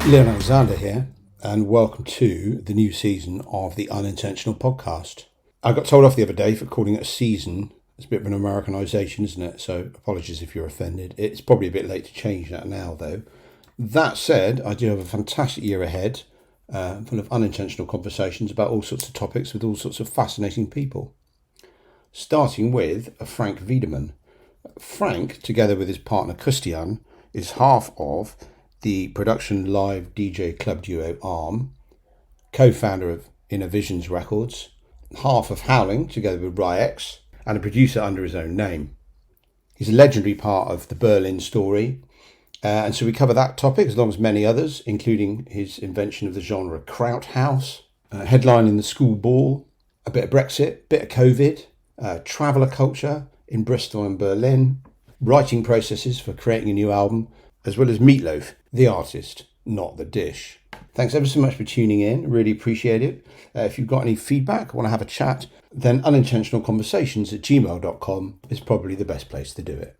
Leon Alexander here, and welcome to the new season of the Unintentional Podcast. I got told off the other day for calling it a season. It's a bit of an Americanization, isn't it? So apologies if you're offended. It's probably a bit late to change that now, though. That said, I do have a fantastic year ahead, full of unintentional conversations about all sorts of topics with all sorts of fascinating people. Starting with Frank Wiedemann. Frank, together with his partner Christian, is half of the production live DJ club duo ARM, co-founder of Innversions Records, half of Howling together with Ryex, and a producer under his own name. He's a legendary part of the Berlin story, and so we cover that topic as long as many others, including his invention of the genre Krauthaus, headlining the school ball, a bit of Brexit, a bit of COVID, traveller culture in Bristol and Berlin, writing processes for creating a new album, as well as Meatloaf, the artist, not the dish. Thanks ever so much for tuning in. Really appreciate it. If you've got any feedback, want to have a chat, then unintentionalconversations@gmail.com is probably the best place to do it.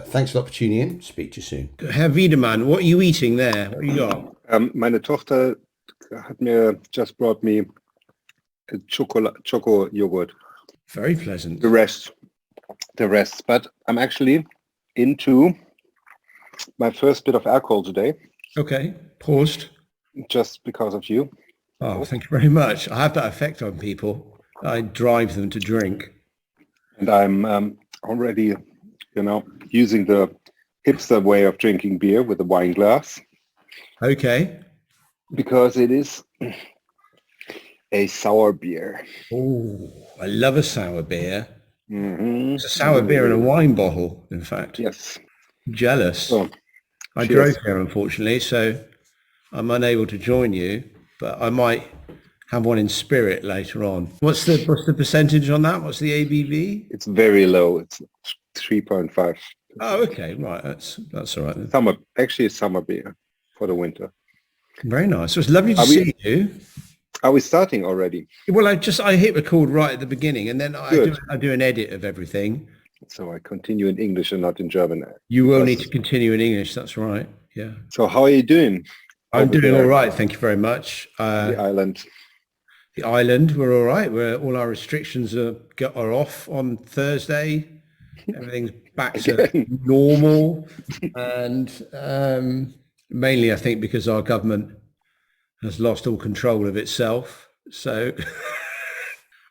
Thanks a lot for tuning in. Speak to you soon. Herr Wiedemann, what are you eating there? What have you got? Meine Tochter hat mir just brought me a choco yogurt. Very pleasant. The rest. But I'm actually into my first bit of alcohol today. Okay, paused. Just because of you. Oh, thank you very much. I have that effect on people. I drive them to drink. And I'm already, using the hipster way of drinking beer with a wine glass. Okay. Because it is a sour beer. Oh, I love a sour beer. Mm-hmm. It's a sour beer in a wine bottle, in fact. Yes. Jealous. Oh, I drove here, unfortunately, so I'm unable to join you, but I might have one in spirit later on. What's the percentage on that? What's the ABV? It's very low. It's 3.5. Oh, okay, right. That's all right then. Actually, summer beer for the winter. Very nice. So it's lovely to see you. Are we starting already? Well, I hit record right at the beginning, and then I do an edit of everything. So I continue in English and not in German. You will need to continue in English. That's right. Yeah. So how are you doing? I'm doing all right. Thank you very much. The island. The island, we're all right. All our restrictions are off on Thursday. Everything's back to normal. And mainly, I think, because our government has lost all control of itself. So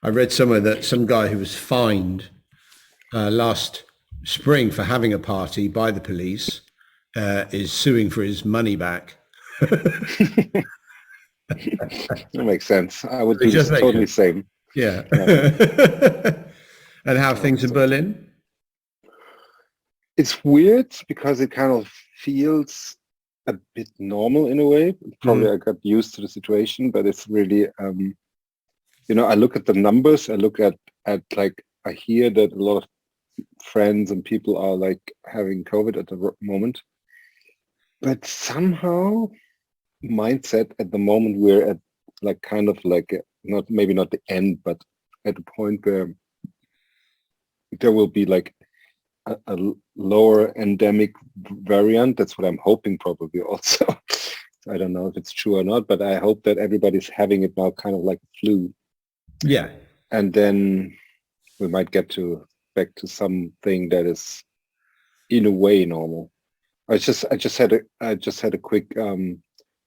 I read somewhere that some guy who was fined last spring for having a party by the police is suing for his money back. That makes sense. I would do the totally same. Yeah. And how are things in Berlin? It's weird because it kind of feels a bit normal in a way. Probably I got used to the situation, but it's really, I look at the numbers. I look at like, I hear that a lot of friends and people are like having COVID at the moment. But somehow mindset at the moment we're at like kind of like not the end, but at a point where there will be like a lower endemic variant. That's what I'm hoping probably also. I don't know if it's true or not, but I hope that everybody's having it now kind of like flu. Yeah. And then we might get back to something that is in a way normal. I just had a quick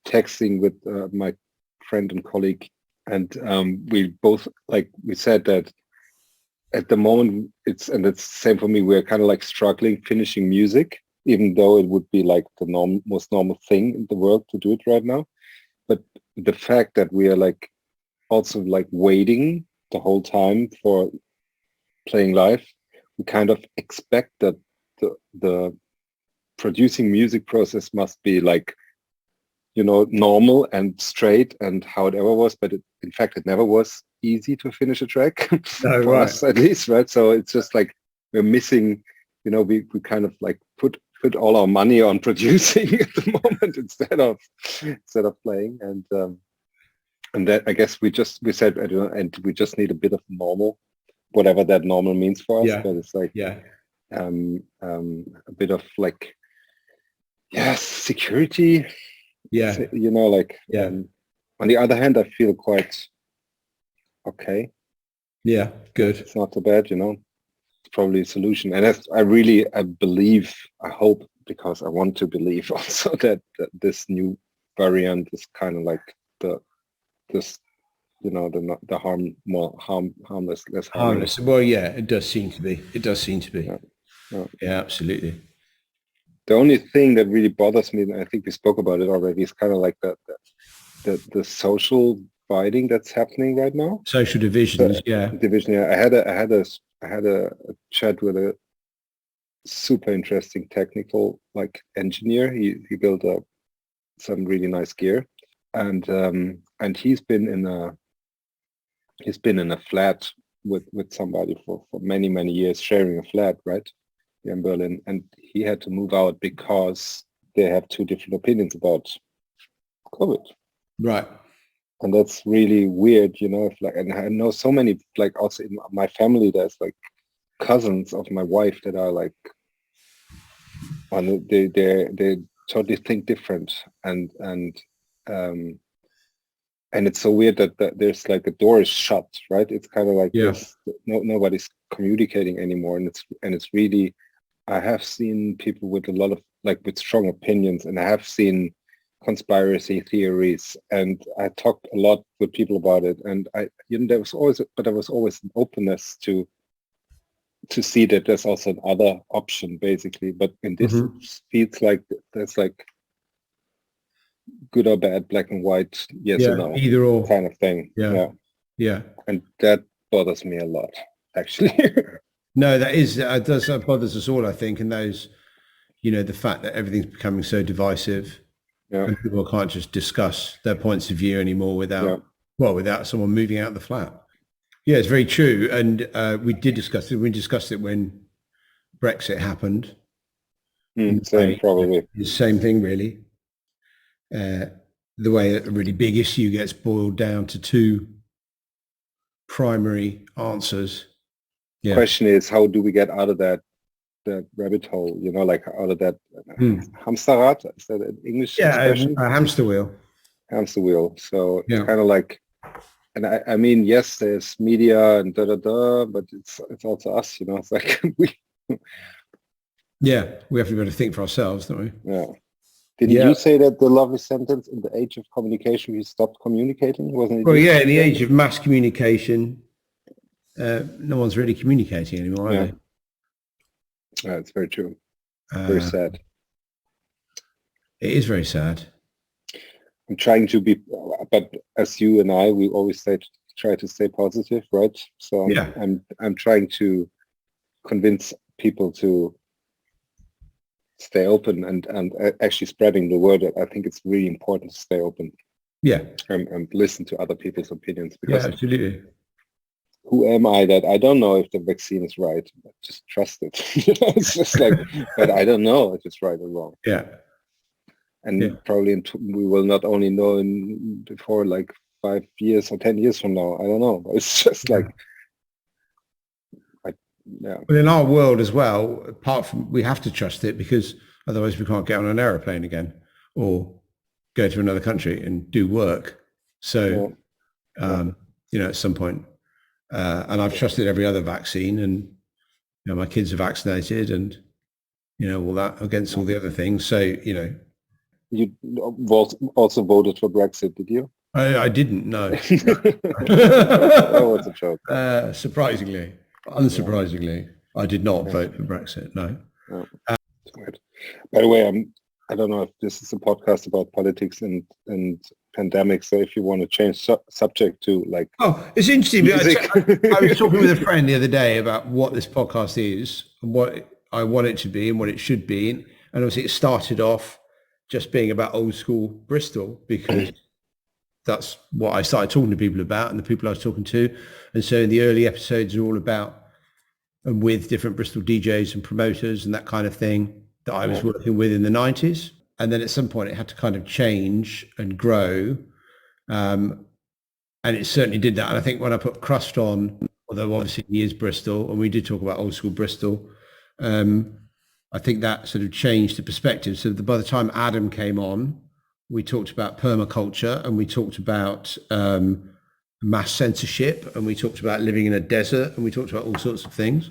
texting with my friend and colleague, and we both we said that at the moment it's the same for me. We're kind of like struggling finishing music, even though it would be like the most normal thing in the world to do it right now. But the fact that we are like also like waiting the whole time for playing live, we kind of expect that the producing music process must be like, normal and straight and how it ever was, but in fact it never was easy to finish a track. No, for us at least, right? So it's just like we're missing, we kind of like put all our money on producing at the moment instead of playing, and that I guess we said, and we just need a bit of normal, whatever that normal means for us. Yeah. But it's like a bit of like, yes, security Yeah. You know, like, Yeah. on the other hand, I feel quite okay. Yeah. Good. It's not so bad, you know. It's probably a solution. And I believe, I hope, because I want to believe also that this new variant is kind of like this, you know, the harmless, less harming. Harmless. Well, yeah, it does seem to be. It does seem to be. Yeah. Yeah, absolutely. The only thing that really bothers me, and I think we spoke about it already, is kind of like the social fighting that's happening right now. Social divisions. Yeah. Division. Yeah, I had a chat with a super interesting technical like engineer. He built up some really nice gear, and he's been in a flat with somebody for many years, sharing a flat, right, here in Berlin, and he had to move out because they have two different opinions about COVID. Right. And that's really weird, you know. If like, and I know so many, like, also in my family, there's like cousins of my wife that are like, on they totally think different, and it's so weird that there's like a door is shut, right? It's kind of like Yeah. there's nobody's communicating anymore, and it's really, I have seen people with a lot of like with strong opinions, and I have seen conspiracy theories, and I talked a lot with people about it, and there was always an openness to see that there's also another option, basically. But in this, it feels like there's like good or bad, black and white, yes or no, either or kind of thing. Yeah. And that bothers me a lot, actually. No, that bothers us all, I think, and those, you know, the fact that everything's becoming so divisive, and people can't just discuss their points of view anymore without someone moving out of the flat. Yeah, it's very true, and we did discuss it. We discussed it when Brexit happened. Same, probably. The same thing, really. The way a really big issue gets boiled down to two primary answers. The question is, how do we get out of that rabbit hole? You know, like out of that hamsterrad. Is that an English expression? A hamster wheel. Hamster wheel. So it's kind of like, and I mean, yes, there's media and but it's also us. You know, it's like we we have to be able to think for ourselves, don't we? Yeah. Didn't you say that the lovely sentence, in the age of communication, we stopped communicating? Wasn't it? Well, yeah, in the age of mass communication, no one's really communicating anymore, are they? Yeah, it's very true. Very sad. It is very sad. I'm trying to be, but as you and I, we always try to stay positive, right? So I'm trying to convince people to stay open and actually spreading the word. I think it's really important to stay open. Yeah. And listen to other people's opinions, because absolutely. Who am I that I don't know if the vaccine is right? Just trust it. It's just like, but I don't know if it's right or wrong. Yeah. And probably we will not only know before like 5 years or 10 years from now. I don't know. But it's just like, But in our world as well, apart from, we have to trust it, because otherwise we can't get on an aeroplane again or go to another country and do work. So, you know, at some point, and I've trusted every other vaccine, and, you know, my kids are vaccinated, and, you know, all that against all the other things. So, you know. You also voted for Brexit, did you? I didn't, no. That was a joke. Unsurprisingly, I did not vote for Brexit, no. By the way, I don't know if this is a podcast about politics and pandemics, so if you want to change subject to like... Oh, it's interesting. I was talking with a friend the other day about what this podcast is, and what I want it to be and what it should be. And obviously it started off just being about old school Bristol, because that's what I started talking to people about and the people I was talking to. And so in the early episodes are all about, and with different Bristol DJs and promoters and that kind of thing that I was working with in the 90s. And then at some point it had to kind of change and grow. And it certainly did that. And I think when I put Crust on, although obviously he is Bristol, and we did talk about old school Bristol, I think that sort of changed the perspective. So by the time Adam came on, we talked about permaculture, and we talked about mass censorship, and we talked about living in a desert, and we talked about all sorts of things.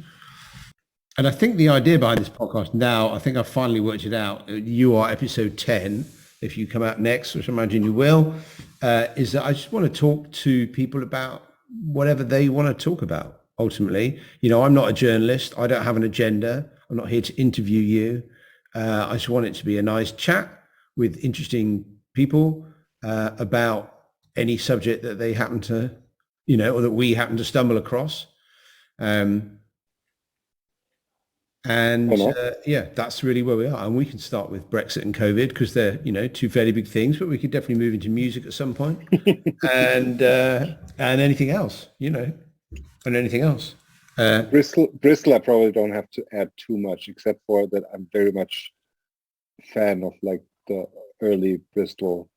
And I think the idea behind this podcast now, I think I've finally worked it out. You are episode 10, if you come out next, which I imagine you will, is that I just want to talk to people about whatever they want to talk about, ultimately. You know, I'm not a journalist. I don't have an agenda. I'm not here to interview you. I just want it to be a nice chat with interesting people about any subject that they happen to, you know, or that we happen to stumble across. Yeah, that's really where we are. And we can start with Brexit and COVID because they're, you know, two fairly big things, but we could definitely move into music at some point and anything else, you know, and anything else. Bristol, I probably don't have to add too much, except for that I'm very much a fan of like the early Bristol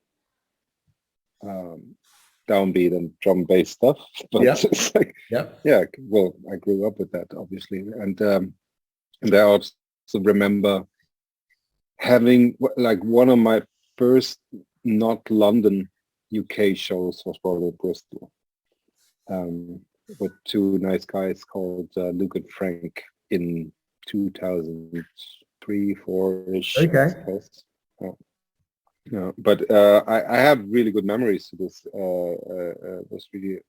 downbeat and drum bass stuff. But it's like, yeah, well, I grew up with that, obviously. And I also remember having like one of my first not London UK shows was probably Bristol. With two nice guys called Luke and Frank in 2003, 4-ish. Okay. Yeah, but I have really good memories to this. Was really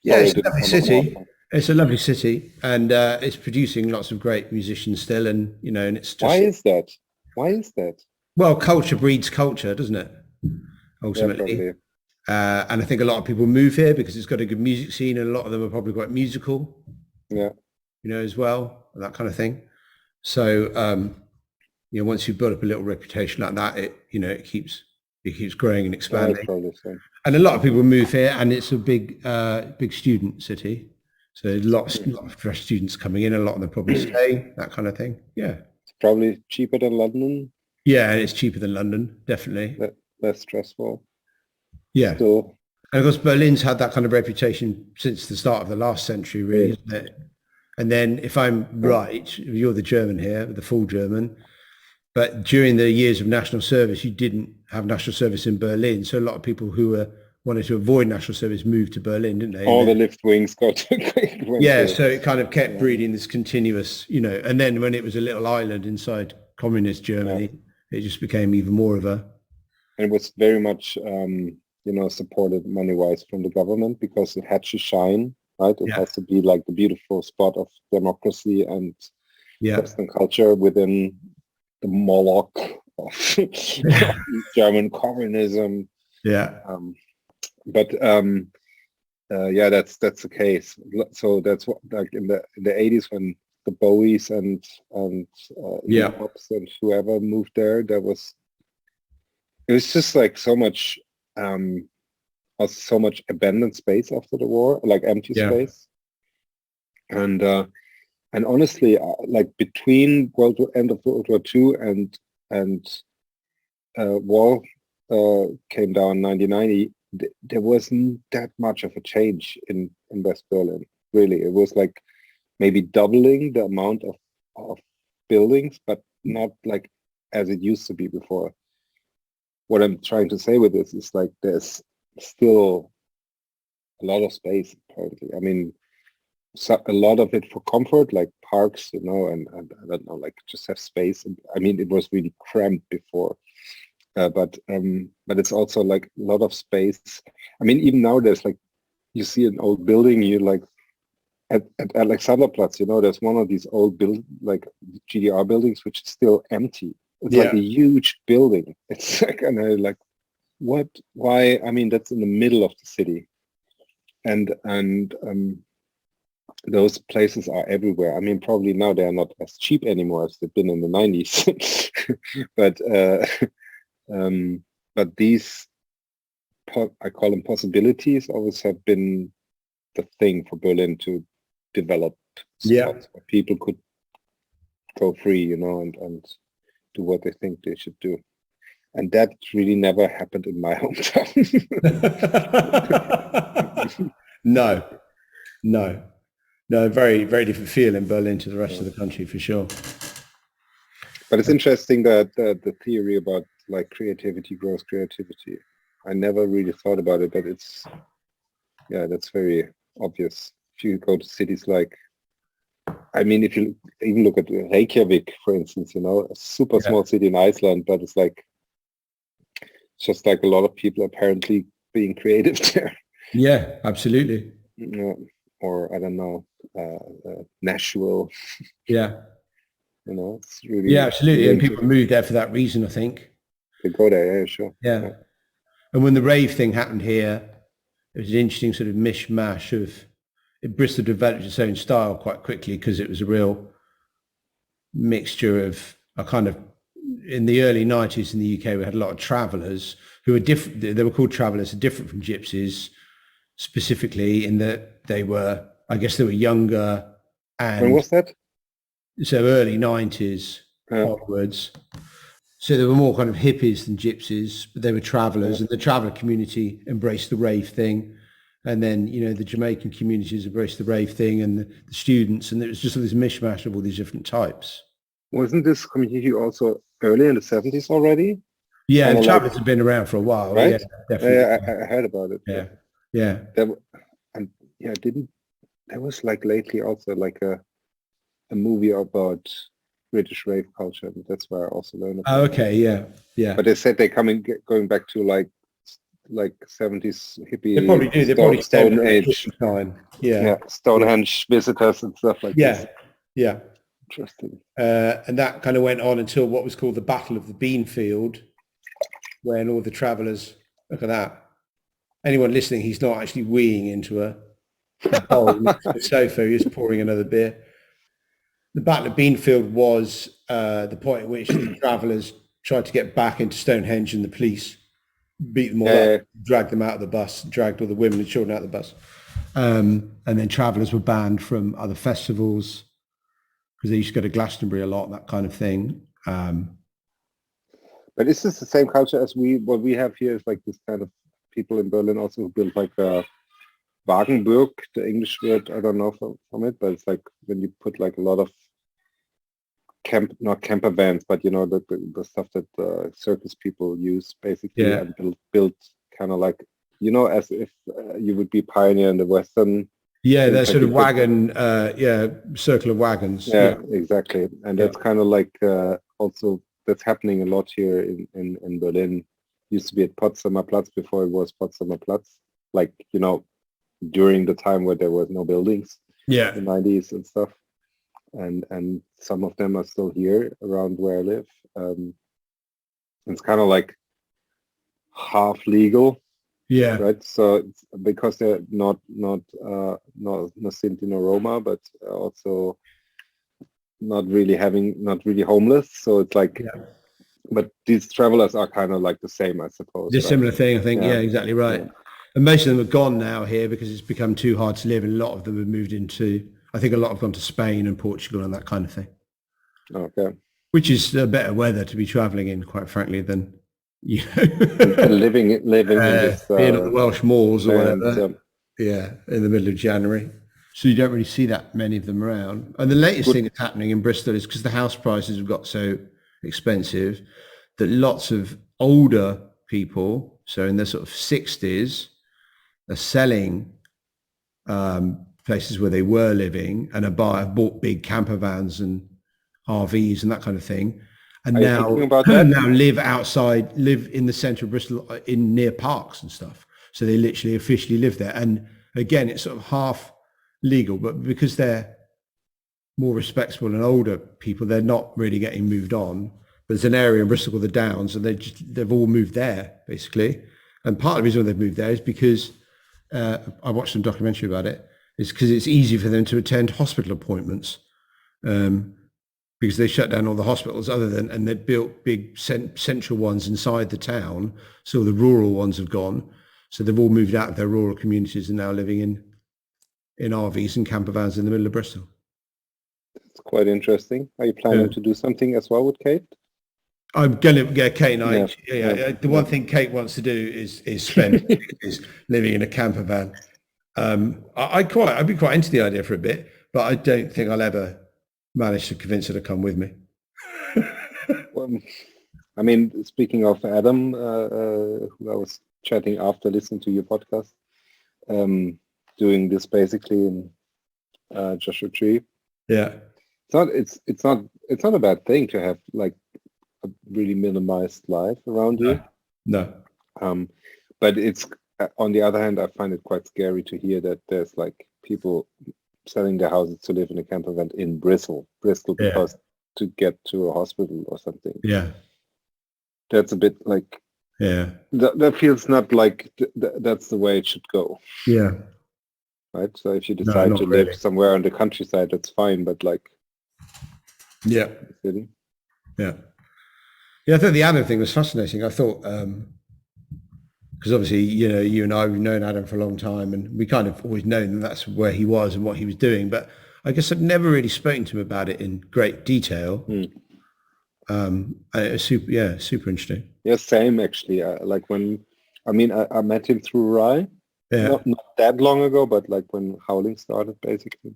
it's a lovely city. It's a lovely city, and it's producing lots of great musicians still. And you know, and it's just, why is that? Why is that? Well, culture breeds culture, doesn't it? Ultimately. Yeah, and I think a lot of people move here because it's got a good music scene, and a lot of them are probably quite musical. Yeah, you know, as well, and that kind of thing. So, you know, once you've built up a little reputation like that, it keeps growing and expanding. And a lot of people move here, and it's a big student city. So lots of fresh students coming in. A lot of them probably stay, that kind of thing. Yeah, it's probably cheaper than London. Yeah, and it's cheaper than London, definitely. Less stressful. Yeah. Still. And of course, Berlin's had that kind of reputation since the start of the last century, really, isn't it? And then, if I'm right, you're the German here, the full German, but during the years of national service, you didn't have national service in Berlin. So a lot of people who wanted to avoid national service moved to Berlin, didn't they? All the lift wings got to yeah, so it kind of kept breeding this continuous, you know, and then when it was a little island inside communist Germany, it just became even more of a... And it was very much, supported money-wise from the government because it had to shine, right? It has to be like the beautiful spot of democracy and Western culture within the Moloch of German communism. Yeah. But that's the case. So that's what, like in the 80s when the Bowies and Pops and whoever moved there, it was just like so much abandoned space after the war, like empty space. And honestly, like between end of World War II and wall came down in 1990, there wasn't that much of a change in West Berlin. Really, it was like maybe doubling the amount of buildings, but not like as it used to be before. What I'm trying to say with this is like there's still a lot of space apparently. I mean, a lot of it for comfort, like parks, you know, and I don't know, like just have space. I mean, it was really cramped before, but it's also like a lot of space. I mean, even now there's like, you see an old building, you like at Alexanderplatz, you know, there's one of these old like GDR buildings which is still empty. It's like a huge building. It's like, and I like, what? Why? I mean, that's in the middle of the city, and those places are everywhere. I mean, probably now they are not as cheap anymore as they've been in the 90s, but these, I call them possibilities, always have been the thing for Berlin to develop spots where people could go free, you know, and do what they think they should do. And that really never happened in my hometown. No, very, very different feel in Berlin to the rest of the country, for sure. But it's interesting that the theory about like creativity grows creativity. I never really thought about it, but that's very obvious. If you go to cities like, I mean, if you even look at Reykjavik, for instance, a super small city in Iceland, but it's like just like a lot of people apparently being creative there. Yeah, absolutely. Or I don't know, Nashville. Yeah. It's really, Yeah, absolutely. And people move there for that reason, I think. They go there, yeah, sure. Yeah. And when the rave thing happened here, it was an interesting sort of mishmash of Bristol developed its own style quite quickly because it was a real mixture of a kind of, in the early 90s in the UK, we had a lot of travellers who were different. They were called travellers, different from gypsies, specifically in that they were younger. And when was that? So early 90s onwards. So they were more kind of hippies than gypsies, but they were travellers, and the traveller community embraced the rave thing. And then, the Jamaican communities embraced the rave thing, and the students, and it was just this mishmash of all these different types. Wasn't this community also early in the 70s already? Yeah, the travellers have been around for a while. Right? Yeah, definitely. I heard about it. Yeah. There was like lately also like a movie about British rave culture. And that's where I also learned about okay, yeah. But they said they're going back to like 70s hippie. They probably do. They probably Stone Age time. Yeah. Stonehenge visitors and stuff like this. Yeah. Interesting. And that kind of went on until what was called the Battle of the Beanfield, when all the travellers, look at that. Anyone listening, he's not actually weeing into a bowl next to the sofa. He's pouring another beer. The Battle of Beanfield was the point at which the travellers tried to get back into Stonehenge, and the police beat them all up, dragged them out of the bus, dragged all the women and children out of the bus. And then travellers were banned from other festivals because they used to go to Glastonbury a lot, that kind of thing. But is this the same culture as what we have here? Is like this kind of people in Berlin also who built like a Wagenburg, the English word, I don't know from it, but it's like when you put like a lot of not camper vans, but the stuff that circus people use basically, and built kind of like, as if you would be pioneer in the Western. Yeah, they're sort of wagon, circle of wagons. Yeah, exactly. And that's kind of like also that's happening a lot here in Berlin. Used to be at Potsdamer Platz before it was Potsdamer Platz, like, during the time where there was no buildings. Yeah. The 90s and stuff. And some of them are still here around where I live. It's kind of like half legal. Yeah. Right. So it's because they're not Sinti nor Roma, but also not really homeless. So it's like, but these travelers are kind of like the same, I suppose. It's a similar thing, I think. Yeah, exactly right. Yeah. And most of them are gone now here because it's become too hard to live. And a lot of them have moved into, I think a lot have gone to Spain and Portugal and that kind of thing. Okay. Which is better weather to be traveling in, quite frankly, than, living in this, being at the Welsh moors or whatever. Yeah, in the middle of January. So you don't really see that many of them around. And the latest thing that's happening in Bristol is because the house prices have got so expensive that lots of older people, so in their sort of 60s, are selling places where they were living and have bought big camper vans and RVs and that kind of thing. And now live in the centre of Bristol near parks and stuff. So they literally officially live there. And again, it's sort of half legal, but because they're more respectable and older people, they're not really getting moved on. But there's an area in Bristol called the Downs, and they've all moved there basically. And part of the reason why they've moved there is because I watched some documentary about it. It's because it's easy for them to attend hospital appointments. Because they shut down all the hospitals and they built big central ones inside the town. So the rural ones have gone. So they've all moved out of their rural communities and now living in RVs and camper vans in the middle of Bristol. It's quite interesting. Are you planning to do something as well with Kate? I'm going to get Kate and I. The one thing Kate wants to do is spend is living in a camper van. I'd be quite into the idea for a bit, but I don't think I'll ever manage to convince her to come with me. I mean, speaking of Adam, who I was chatting after listening to your podcast, doing this basically in Joshua Tree. Yeah. It's not a bad thing to have like a really minimized life around you. No. But it's on the other hand, I find it quite scary to hear that there's like people selling their houses to live in a camper van in Bristol because to get to a hospital or something. Yeah. That's a bit like that feels not like that's the way it should go. Yeah. Right. So if you decide to live somewhere on the countryside, that's fine. But like, city. Yeah. I thought the Adam thing was fascinating. I thought because obviously you and I have known Adam for a long time, and we kind of always known that's where he was and what he was doing. But I guess I've never really spoken to him about it in great detail. And it was super interesting. Yeah, same actually. Like when I met him through Rye. Yeah. Not that long ago, but like when Howling started, basically,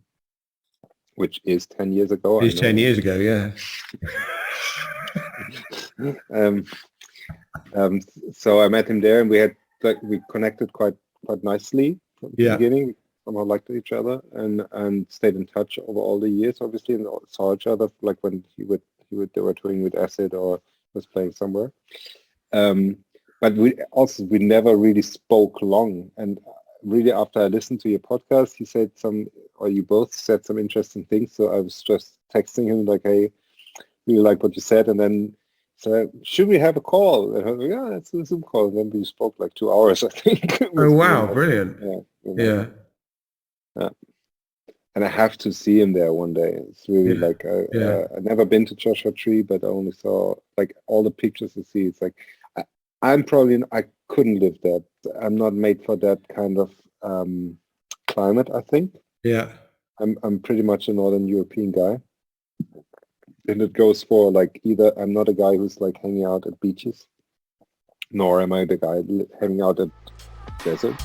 which is 10 years ago. It was 10 years ago, yeah. So I met him there, and we connected quite nicely from the beginning. We somehow liked each other, and stayed in touch over all the years, obviously, and saw each other like when they were touring with Acid or was playing somewhere. But we never really spoke long. And really, after I listened to your podcast, you both said some interesting things. So I was just texting him like, "Hey, really like what you said." And then said, "Should we have a call?" And I was like, "Yeah, let's do a Zoom call." And then we spoke like 2 hours, I think. Oh wow, brilliant! Yeah. And I have to see him there one day. It's really like I've never been to Joshua Tree, but I only saw like all the pictures I see. It's like I couldn't live there. I'm not made for that kind of climate, I think. Yeah. I'm pretty much a Northern European guy. And it goes for like either I'm not a guy who's like hanging out at beaches, nor am I the guy hanging out at desert.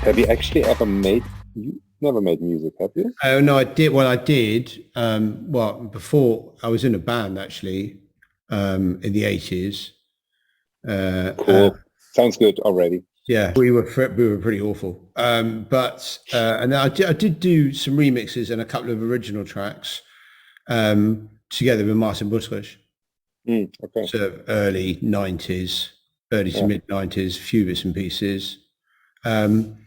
Have you actually ever never made music, have you? Oh no, I did. Well, I did. Before I was in a band actually in the 80s. Cool. Sounds good already. Yeah, we were pretty awful. And then I did do some remixes and a couple of original tracks together with Martin Butrich. Okay. Sort of early 90s, early to mid 90s, few bits and pieces.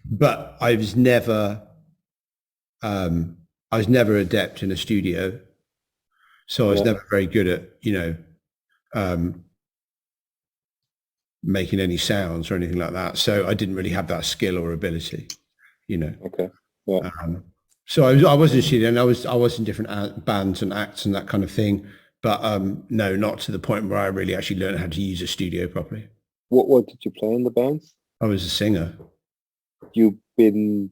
But I was never adept in a studio, so I was never very good at making any sounds or anything like that. So I didn't really have that skill or ability, Okay. Yeah. So I was in studio, and I was in different bands and acts and that kind of thing. But no, not to the point where I really actually learned how to use a studio properly. What did you play in the bands? I was a singer. You've been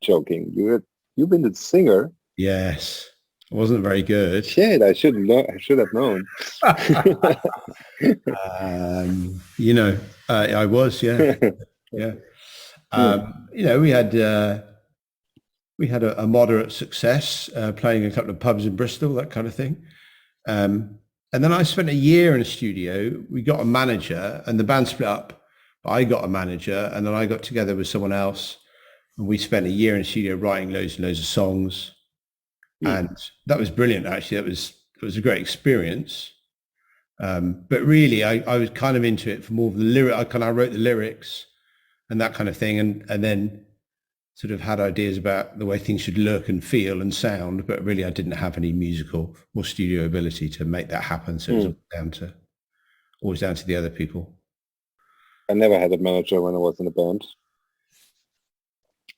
joking. You've been the singer. Yes, I wasn't very good. Shit, I should have known. I was, yeah. We had a moderate success playing a couple of pubs in Bristol, that kind of thing. And then I spent a year in a studio. We got a manager, and the band split up. I got a manager, and then I got together with someone else, and we spent a year in the studio writing loads and loads of songs. And that was brilliant, actually. It was a great experience. But really, I was kind of into it for more of the lyric. I wrote the lyrics and that kind of thing, and then sort of had ideas about the way things should look and feel and sound. But really, I didn't have any musical or studio ability to make that happen. So it was always down to the other people. I never had a manager when I was in a band.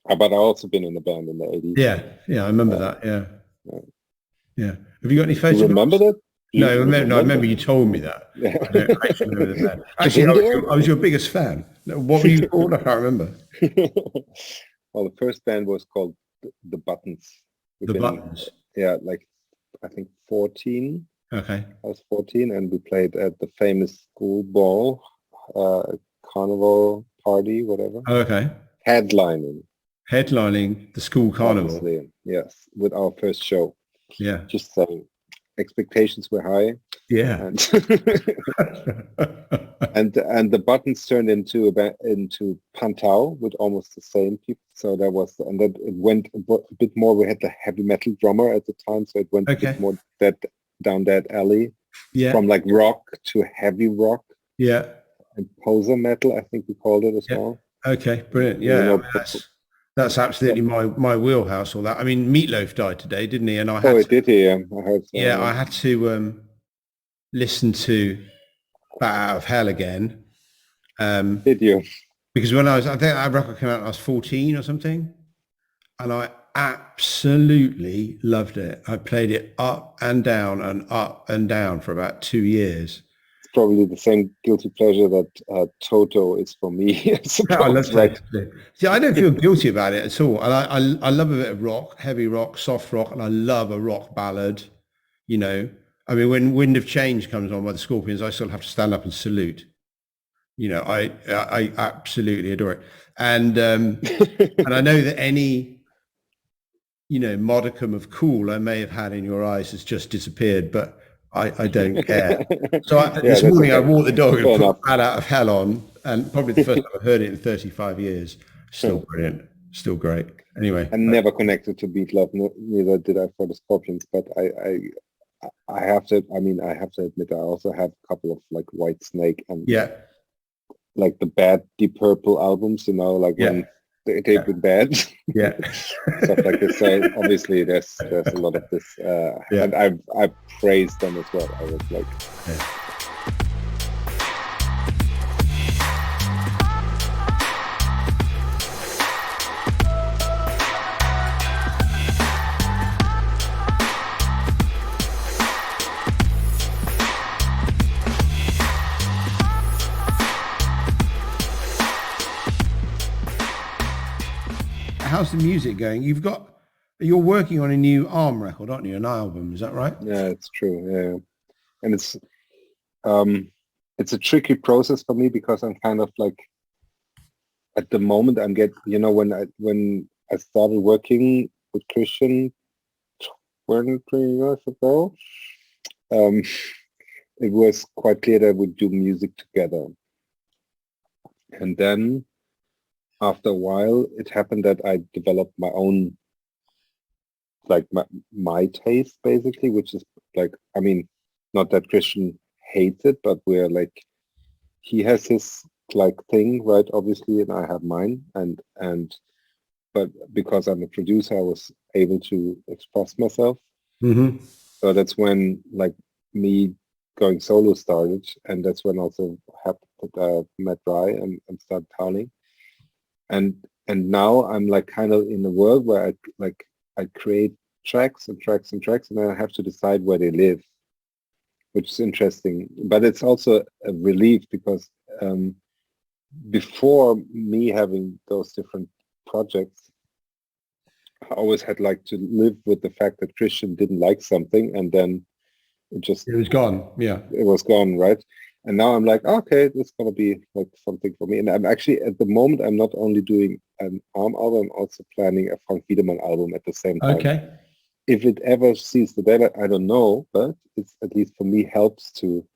But I also been in a band in the 80s. Yeah, I remember that. Yeah. Have you got any photos? You remember that? No, I remember you told me that. Yeah. I don't actually remember the band. Actually, I was your biggest fan. What were you called? I can't remember. Well, the first band was called the buttons. The buttons. Yeah, like I think 14. Okay. I was 14, and we played at the famous school ball, carnival party, whatever. Oh, okay. Headlining Headlining the school carnival. Obviously, yes, with our first show. Yeah. Just saying, expectations were high. Yeah. And and the buttons turned into Pantau with almost the same people. So that was, and then it went a bit more. We had the heavy metal drummer at the time, so it went a bit more down that alley. Yeah. From like rock to heavy rock. Yeah. And poser metal, I think we called it as well. Okay, brilliant. Yeah, You know, that's absolutely my wheelhouse. All that. I mean, Meatloaf died today, didn't he? And I had did he? I heard so. Yeah, I had to listen to Bat Out of Hell again. Did you? Because I think that record came out when I was 14 or something, and I absolutely loved it. I played it up and down for about 2 years. It's probably the same guilty pleasure that Toto is for me. I love that. See, I don't feel guilty about it at all. And I love a bit of rock, heavy rock, soft rock, and I love a rock ballad. You know, I mean, when Wind of Change comes on by the Scorpions, I still have to stand up and salute. You know, I absolutely adore it. And and I know that any, you know, modicum of cool I may have had in your eyes has just disappeared, but I don't care. So this morning I walked the dog and put Bat Out of Hell on, and probably the first time I've heard it in 35 years. Still brilliant, still great. Anyway, I never connected to Beat Love, neither did I for the Scorpions, but I have to. I mean, I have to admit, I also have a couple of like White Snake and like the bad Deep Purple albums. You know, like when they've been bad. Yeah. Stuff like this. So obviously there's a lot of this, and I've praised them as well. I was like. How's the music going? You're working on a new ARM record, aren't you? An album, is that right? Yeah, it's true. Yeah, and it's a tricky process for me because I'm kind of like, at the moment when I started working with Christian 23 years ago, it was quite clear that we'd do music together, and then after a while, it happened that I developed my own, like my taste basically, which is like, I mean, not that Christian hates it, but we're like, he has his like thing, right? Obviously, and I have mine, but because I'm a producer, I was able to express myself. Mm-hmm. So that's when like me going solo started, and that's when also met Rye and started Howling. And now I'm like kind of in a world where I create tracks and tracks and tracks, and then I have to decide where they live, which is interesting. But it's also a relief because before me having those different projects, I always had like to live with the fact that Christian didn't like something, and then it was gone. Yeah, it was gone, right? And now I'm like, okay, this is gonna be like something for me. And I'm actually at the moment I'm not only doing an ARM album, I'm also planning a Wiedemann album at the same time. Okay. If it ever sees the data, I don't know, but it's at least for me helps to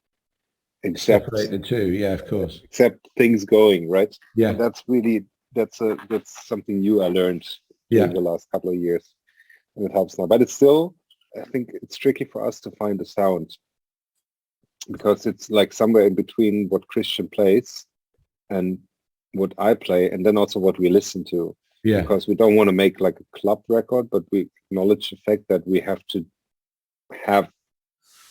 accept the two. Yeah, of course. Accept things going, right? Yeah. And that's something new I learned in the last couple of years, and it helps now. But it's still, I think it's tricky for us to find the sound, because it's like somewhere in between what Christian plays and what I play, and then also what we listen to. Yeah. Because we don't want to make like a club record, but we acknowledge the fact that we have to have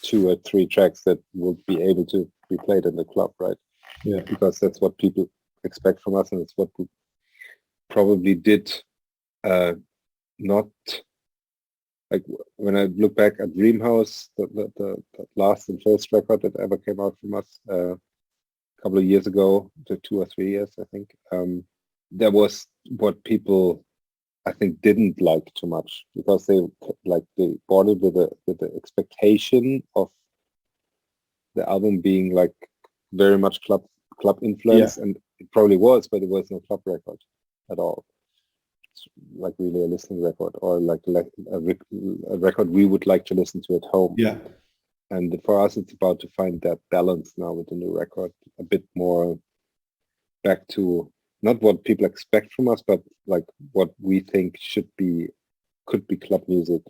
2 or 3 tracks that will be able to be played in the club, right? Yeah. Because that's what people expect from us, and it's what we probably did not. Like when I look back at Dreamhouse, the last and first record that ever came out from us a couple of years ago, 2 or 3 years, I think, that was what people I think didn't like too much, because they bought it with the expectation of the album being like very much club influence, and it probably was, but it was no club record at all. It's like really a listening record, or like a record we would like to listen to at home. Yeah. And for us, it's about to find that balance now with the new record, a bit more back to not what people expect from us, but like what we think could be club music.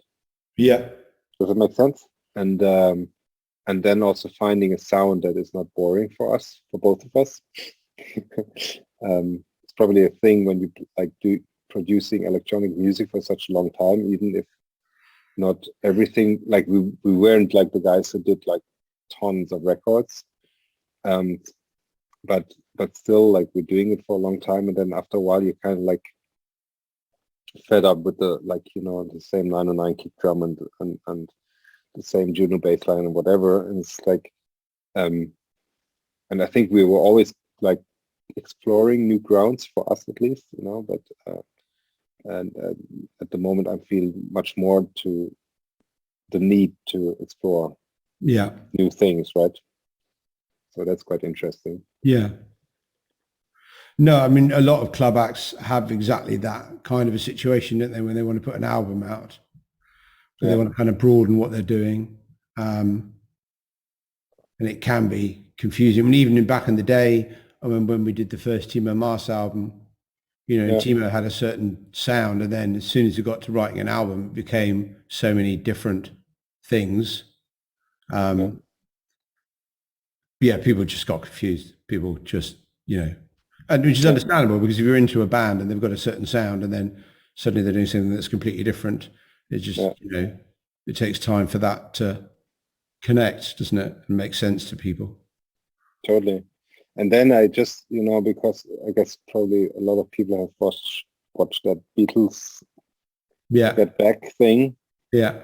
Yeah. Does it make sense? And then also finding a sound that is not boring for us, for both of us. It's probably a thing when you like producing electronic music for such a long time, even if not everything, like we weren't like the guys who did like tons of records, but still, like, we're doing it for a long time, and then after a while you kind of like fed up with the, like, you know, the same 909 kick drum and the same Juno bass line and whatever, and it's like and I think we were always like exploring new grounds, for us at least, you know, but and at the moment I feel much more to the need to explore new things, right? So that's quite interesting. Yeah. No, I mean, a lot of club acts have exactly that kind of a situation, don't they, when they want to put an album out. So they want to kind of broaden what they're doing. And it can be confusing. I mean, even back in the day, I mean, when we did the first Timo Mars album, you know, Timo had a certain sound, and then as soon as he got to writing an album, it became so many different things. People just got confused. People just, you know, and which is understandable, because if you're into a band and they've got a certain sound and then suddenly they're doing something that's completely different, it's just, you know, it takes time for that to connect, doesn't it? And make sense to people. Totally. And then I just, you know, because I guess probably a lot of people have watched that Beatles Get Back thing. Yeah.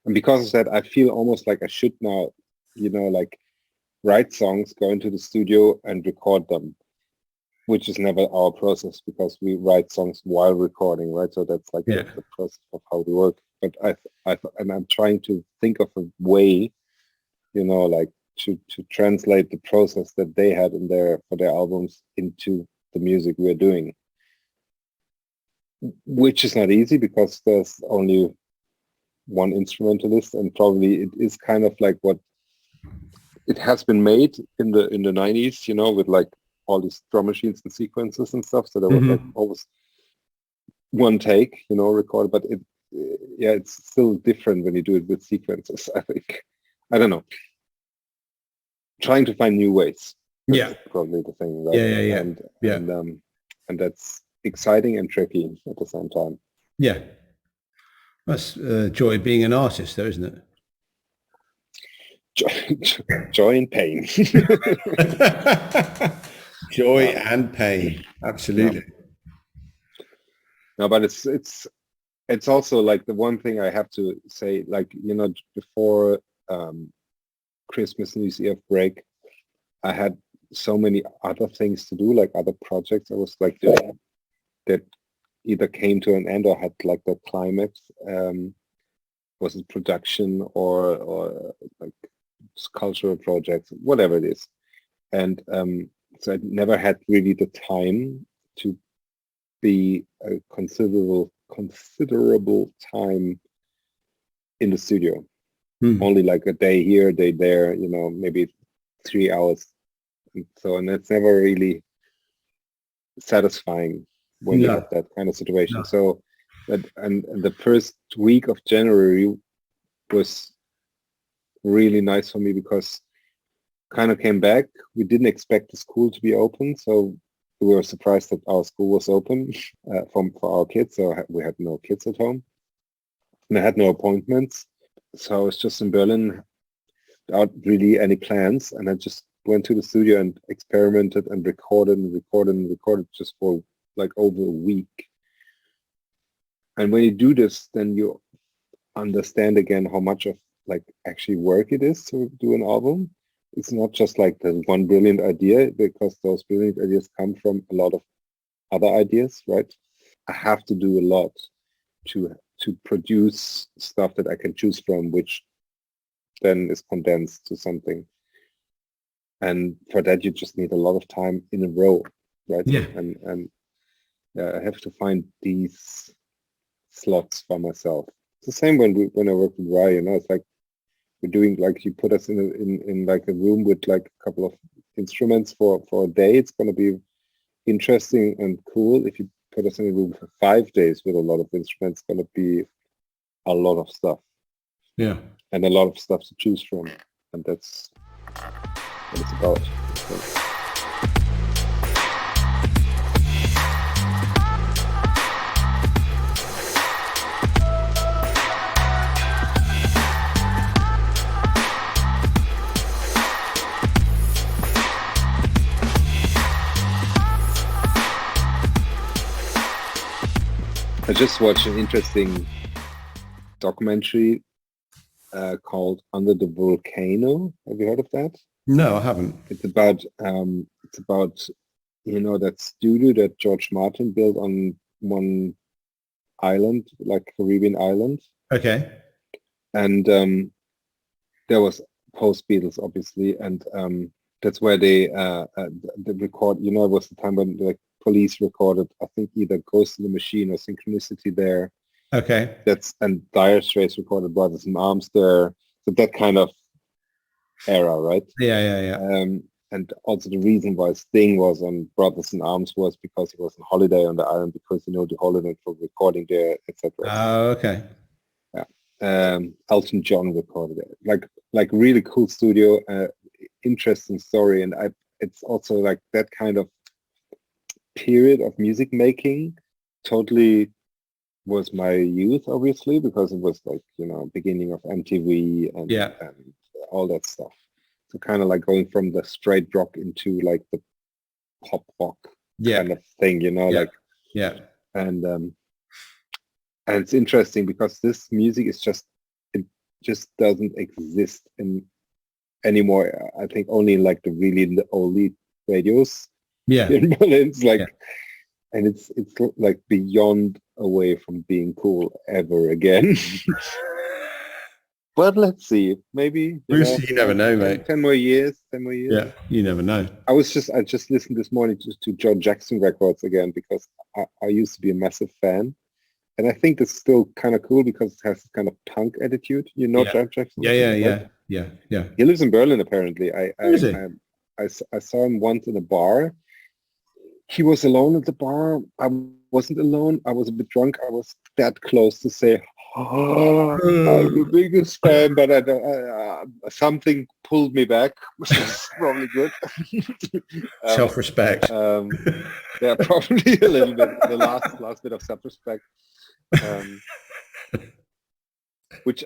And because of that, I feel almost like I should now, you know, like write songs, go into the studio and record them, which is never our process, because we write songs while recording, right? So that's like the process of how we work. But I'm trying to think of a way, you know, like to translate the process that they had for their albums into the music we're doing, which is not easy because there's only one instrumentalist, and probably it is kind of like what it has been made in the 90s, you know, with like all these drum machines and sequences and stuff. So there was like always one take, you know, recorded, but it's still different when you do it with sequences, I think. I don't know. Trying to find new ways. That's probably the thing, right? And that's exciting and tricky at the same time. Yeah. That's joy of being an artist, though, isn't it? Joy and pain. Joy and pain, absolutely. No, but it's also like the one thing I have to say, like, you know, before Christmas, New Year's break, I had so many other things to do, like other projects I was like doing that either came to an end or had like the climax. Was it production or like cultural projects, whatever it is. And so I never had really the time to be a considerable time in the studio. Only like a day here, a day there, you know, maybe 3 hours. And it's never really satisfying when you have that kind of situation. So and the first week of January was really nice for me, because kind of came back. We didn't expect the school to be open, so we were surprised that our school was open for our kids. So we had no kids at home, and I had no appointments. So I was just in Berlin without really any plans, and I just went to the studio and experimented and recorded just for like over a week. And when you do this, then you understand again how much of like actually work it is to do an album. It's not just like the one brilliant idea, because those brilliant ideas come from a lot of other ideas, right? I have to do a lot to produce stuff that I can choose from, which then is condensed to something. And for that, you just need a lot of time in a row, right? Yeah. And I have to find these slots for myself. It's the same when I work with Ryan. It's like we're doing, like, you put us in like a room with like a couple of instruments for a day. It's going to be interesting and cool. If you put us in a room for 5 days with a lot of instruments, it's going to be a lot of stuff. Yeah. And a lot of stuff to choose from. And that's what it's about. I just watched an interesting documentary called Under the Volcano. Have you heard of that? No, I haven't. It's about that studio that George Martin built on one island, like Caribbean island. Okay. And there was post Beatles, obviously, and that's where they record. It was the time when the police recorded, I think, either Ghost in the Machine or Synchronicity there. Okay. And Dire Straits recorded Brothers in Arms there. So that kind of era, right? Yeah. And also the reason why Sting was on Brothers in Arms was because he was on holiday on the island, because the holiday for recording there, etc. Oh, okay. Yeah. Elton John recorded it. Like really cool studio, interesting story, and it's also like that kind of period of music making totally was my youth, obviously, because it was like, beginning of MTV and all that stuff. So kind of like going from the straight rock into like the pop rock kind of thing, And it's interesting because this music is it just doesn't exist anymore. I think only in like the really oldie radios. Yeah. In Berlin. It's like, and it's like beyond away from being cool ever again. But let's see. Maybe You never know, mate. 10 more years. Yeah, you never know. I just listened this morning to Joe Jackson records again, because I used to be a massive fan. And I think it's still kind of cool because it has this kind of punk attitude. Joe Jackson? Yeah. He lives in Berlin, apparently. I saw him once in a bar. He was alone at the bar. I wasn't alone. I was a bit drunk. I was that close to say, I'm the biggest fan, but something pulled me back, which is probably good. Self-respect. Yeah, probably a little bit. The last bit of self-respect, which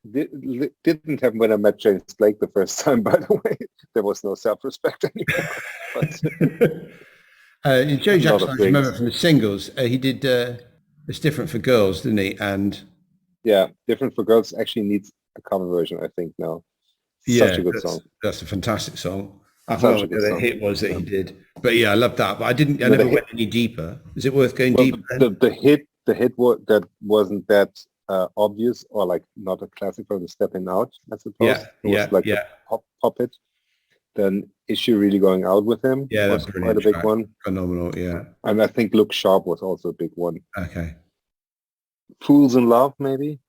didn't happen when I met James Blake the first time. By the way, there was no self-respect anymore. But Joe Jackson, I remember from the singles, he did It's Different for Girls, didn't he? And yeah, Different for Girls actually needs a cover version, I think, now. Such a good song. That's a fantastic song. I forgot what the hit was that he did. But yeah, I love that. But I never went any deeper. Is it worth going deeper? The hit that wasn't that obvious, or like not a classic from the Stepping Out, I suppose. It was like a pop hit. Then Is She Really Going Out with Him? Yeah, was quite a big one. Phenomenal, yeah. And I think Look Sharp was also a big one. Okay. Fools in Love, maybe.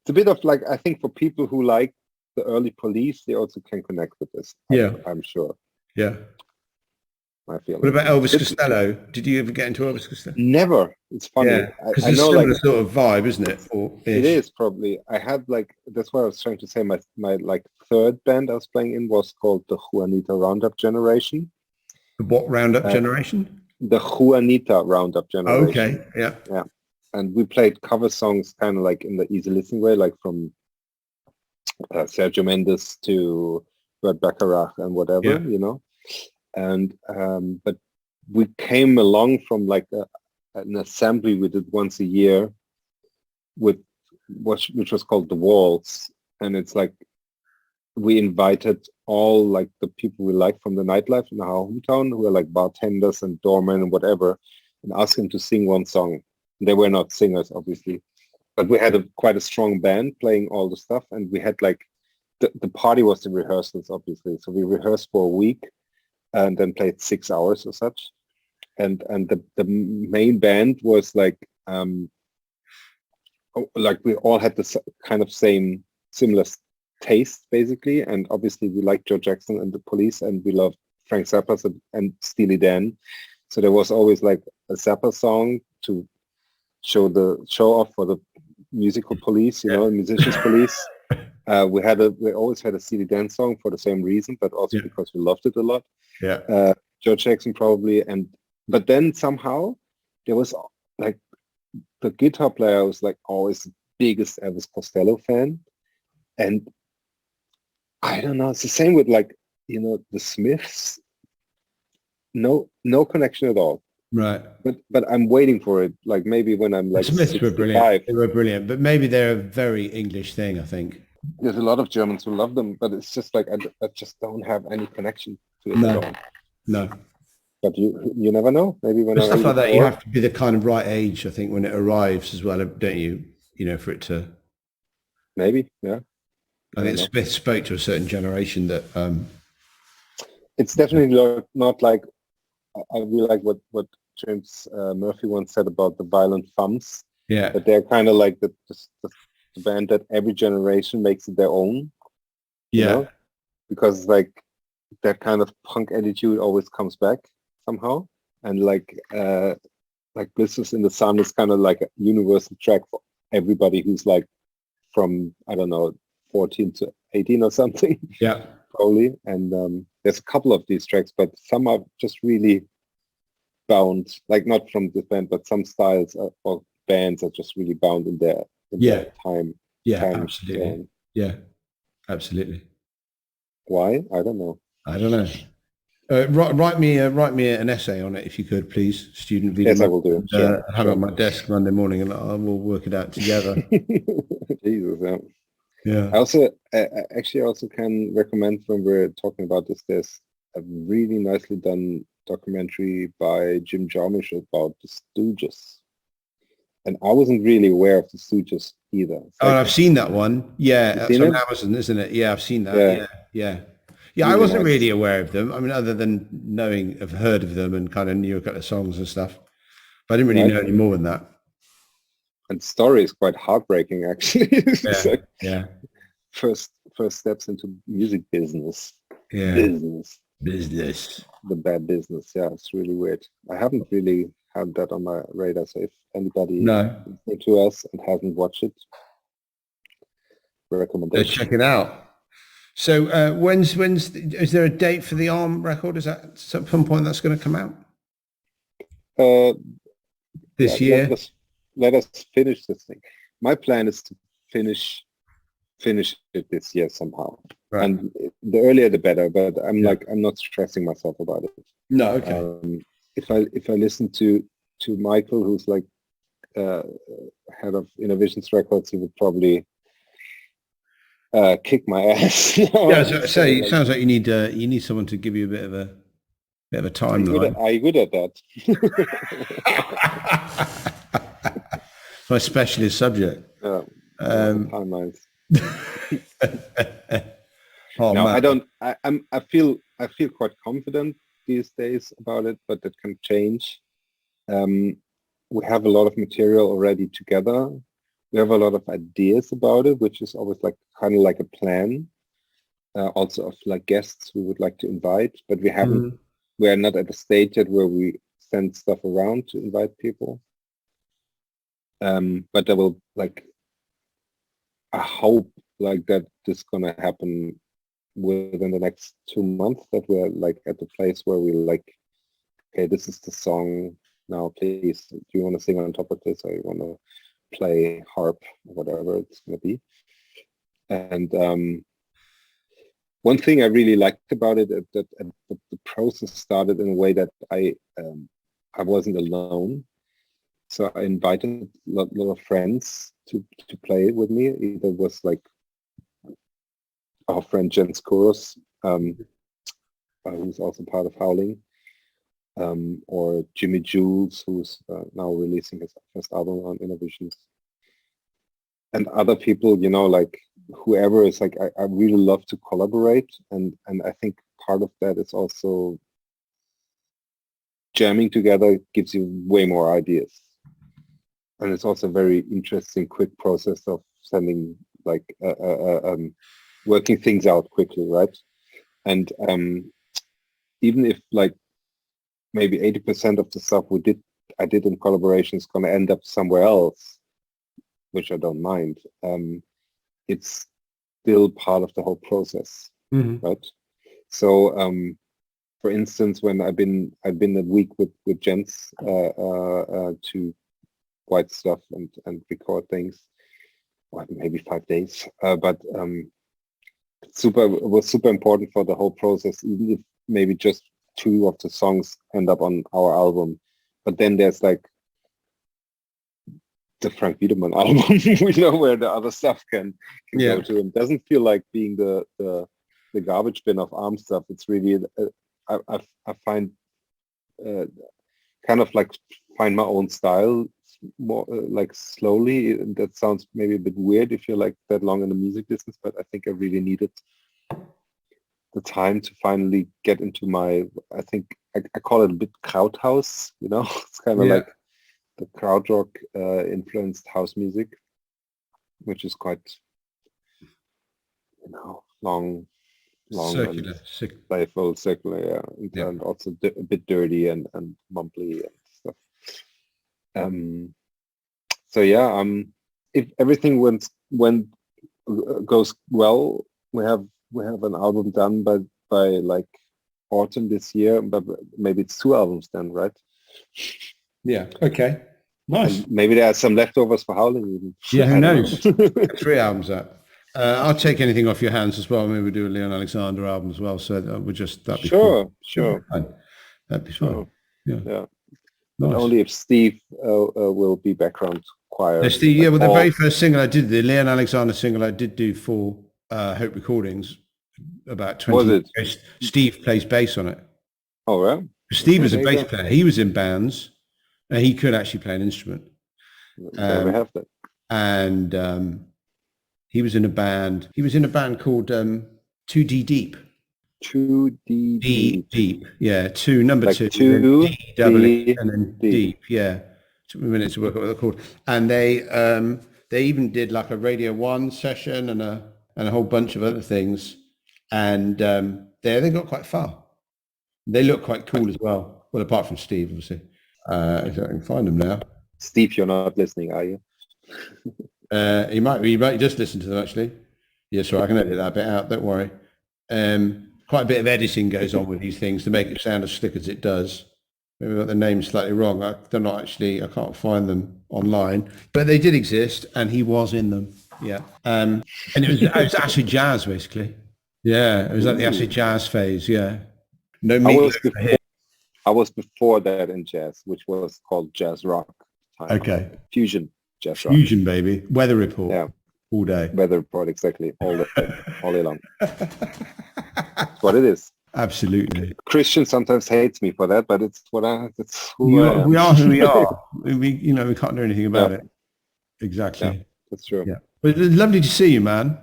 It's a bit of like, I think for people who like the early Police, they also can connect with this. I'm sure. Yeah. I feel. What about Elvis Costello? Did you ever get into Elvis Costello? Never. It's funny. Yeah, because it's a similar sort of vibe, isn't it? It is probably. I had that's what I was trying to say. My like third band I was playing in was called the Juanita Roundup Generation. The what Roundup Generation? The Juanita Roundup Generation. Okay. Yeah. Yeah. And we played cover songs kind of like in the easy listening way, like from Sergio Mendes to Burt Bacharach and whatever, And but we came along from like an assembly we did once a year with which was called The Walls, and it's like we invited all like the people we like from the nightlife in our hometown, who are like bartenders and doormen and whatever, and asked him to sing one song. They were not singers, obviously, but we had quite a strong band playing all the stuff, and we had like the party was the rehearsals, obviously. So we rehearsed for a week and then played 6 hours or such. And the main band was like we all had the kind of similar taste, basically. And obviously we liked Joe Jackson and the Police, and we loved Frank Zappa and Steely Dan. So there was always like a Zappa song to show off for the musical Police, musicians Police. We always had a Steely Dan song for the same reason, but also because we loved it a lot. Yeah. Joe Jackson probably, but then somehow there was like the guitar player was like always the biggest Elvis Costello fan, and I don't know. It's the same with like the Smiths. No connection at all. Right. But I'm waiting for it. Like maybe when I'm like The Smiths 65. were brilliant. They were brilliant, but maybe they're a very English thing, I think. There's a lot of Germans who love them, but it's just like I just don't have any connection to it at all. No. But you never know. Maybe when stuff like that, you have to be the kind of right age, I think, when it arrives as well, don't you? For it to. Maybe, yeah. I think Smith spoke to a certain generation that. It's definitely not like. I really like what James Murphy once said about the Violent Femmes. Yeah. That they're kind of like the band that every generation makes it their own. Yeah. Because like that kind of punk attitude always comes back somehow, and like Blisters in the Sun is kind of like a universal track for everybody who's like from, I don't know, 14 to 18 or something. Yeah. Probably. And there's a couple of these tracks, but some are just really bound, like not from this band, but some styles or bands are just really bound in their time. Yeah, time absolutely. zone. Yeah, absolutely. Why? I don't know. Write me an essay on it if you could, please, student. Yes, I will do. Have it on my desk Monday morning, and I will work it out together. Jesus, yeah. Yeah. I also can recommend, when we're talking about this, there's a really nicely done documentary by Jim Jarmusch about the Stooges. And I wasn't really aware of the Stooges either. I've seen that one. Yeah, that's on it? Amazon, isn't it? Yeah, I've seen that. Yeah. Yeah, I wasn't really aware of them. I mean, other than I've heard of them and kind of knew a couple of songs and stuff. But I didn't really know any more than that. And the story is quite heartbreaking, actually. Yeah. First steps into music business. Yeah. Business. The bad business. Yeah, it's really weird. I haven't really had that on my radar. So if anybody listening to us and hasn't watched it, recommendation. Check it out. So is there a date for the ARM record? Is that at some point that's going to come out? This year? Let us finish this thing. My plan is to finish it this year somehow. Right. And the earlier the better, but I'm not stressing myself about it. No, okay. If I listen to Michael, who's like head of Innversions Records, he would probably kick my ass. It sounds like you need someone to give you a bit of a timeline. Are you good at that? It's my specialist subject. Yeah. Timelines. I don't. I feel quite confident these days about it, but that can change. We have a lot of material already together. We have a lot of ideas about it, which is always like kind of like a plan. Also of like guests we would like to invite, but we haven't. Mm-hmm. We are not at the stage yet where we send stuff around to invite people. But there will I hope that this is gonna happen within the next 2 months, that we're like at the place where we okay, this is the song now, please, do you want to sing on top of this, or you want to play harp or whatever it's gonna be? And one thing I really liked about it, that the process started in a way that I wasn't alone. So I invited a lot of friends to play with me. Either was like our friend Jens Kouros, who's also part of Howling, or Jimmy Jules, who's now releasing his first album on Innversions, and other people, like whoever is like, I really love to collaborate, and I think part of that is also jamming together gives you way more ideas, and it's also a very interesting, quick process of sending like working things out quickly, right? And even if like maybe 80% of the stuff I did in collaboration is going to end up somewhere else, which I don't mind. It's still part of the whole process, right? So, for instance, when I've been a week with Jens to write stuff and record things, well, maybe 5 days, but it was super important for the whole process, even if maybe just 2 of the songs end up on our album. But then there's like the Frank Wiedemann album, where the other stuff can go to. And doesn't feel like being the garbage bin of ARM stuff. It's really, I find kind of like find my own style more like slowly. That sounds maybe a bit weird if you're like that long in the music business, but I think I really needed the time to finally get into I think I call it a bit Krauthaus, it's kind of like the krautrock influenced house music, which is quite, long, circular, playful, circular, and also a bit dirty and mumbly and stuff. So yeah, if everything goes well, we have an album done by like autumn this year, but maybe it's 2 albums then, right? Yeah. Okay. Nice. And maybe there are some leftovers for Howling even. Yeah, who knows? 3 albums out. I'll take anything off your hands as well. Maybe we'll do a Leon Alexander album as well. So that'd be sure. That'd be fun. Yeah. Nice. But only if Steve will be background choir. Steve, the very first single I did, the Leon Alexander single I did do for Hope Recordings about 20 years ago. Steve plays bass on it. Oh, right. Steve was a bass player. He was in bands, and he could actually play an instrument. We have that. And he was in a band. He was in a band called 2D Deep. 2D Deep. Yeah, number like 2. D, and then deep. Yeah. Took me a minute to work out what they're called. And they even did like a Radio 1 session and a whole bunch of other things. And they got quite far. They look quite cool as well. Well, apart from Steve, obviously. If I can find them now. Steve, you're not listening, are you? He might just listen to them, actually. Yes, right, I can edit that bit out, don't worry. Quite a bit of editing goes on with these things to make it sound as slick as it does. Maybe I got the names slightly wrong. I can't find them online. But they did exist, and he was in them. Yeah. And it was acid jazz, basically. Yeah, it was like the acid jazz phase, yeah. No meat. I was before that in jazz, which was called jazz rock. Okay. Fusion jazz rock. Fusion, baby. Weather Report. Yeah. All day. Weather Report, exactly. All day long. That's what it is. Absolutely. Christian sometimes hates me for that, but it's who I am. We are who we are. We can't do anything about it. Exactly. Yeah, that's true. Yeah. But it's lovely to see you, man.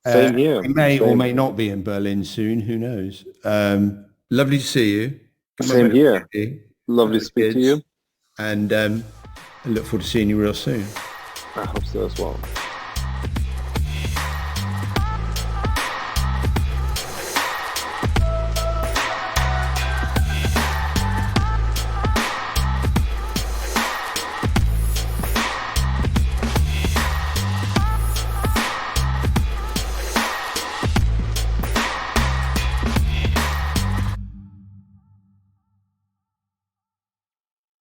Same here. We may or may not be in Berlin soon. Who knows? Lovely to see you. Same here. Lovely to speak to you. And I look forward to seeing you real soon. I hope so as well.